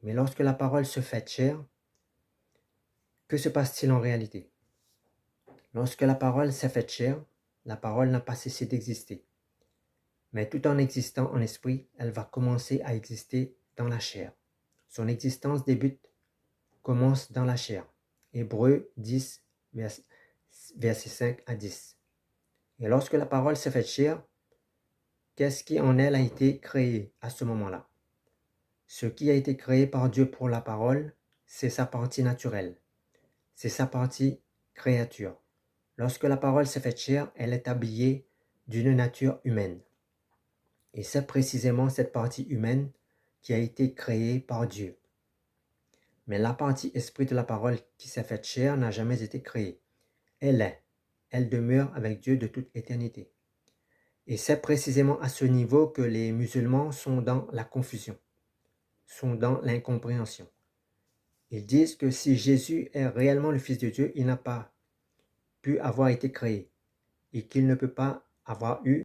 Mais lorsque la parole se fait chair, que se passe-t-il en réalité? Lorsque la parole s'est faite chair, la parole n'a pas cessé d'exister. Mais tout en existant en esprit, elle va commencer à exister dans la chair. Son existence commence dans la chair. Hébreux 10, versets 5 à 10. Et lorsque la parole s'est faite chair, qu'est-ce qui en elle a été créé à ce moment-là? Ce qui a été créé par Dieu pour la parole, c'est sa partie naturelle. C'est sa partie créature. Lorsque la parole s'est faite chair, elle est habillée d'une nature humaine. Et c'est précisément cette partie humaine qui a été créée par Dieu. Mais la partie esprit de la parole qui s'est faite chair n'a jamais été créée. Elle demeure avec Dieu de toute éternité. Et c'est précisément à ce niveau que les musulmans sont dans la confusion, sont dans l'incompréhension. Ils disent que si Jésus est réellement le Fils de Dieu, il n'a pas pu avoir été créé et qu'il ne peut pas avoir eu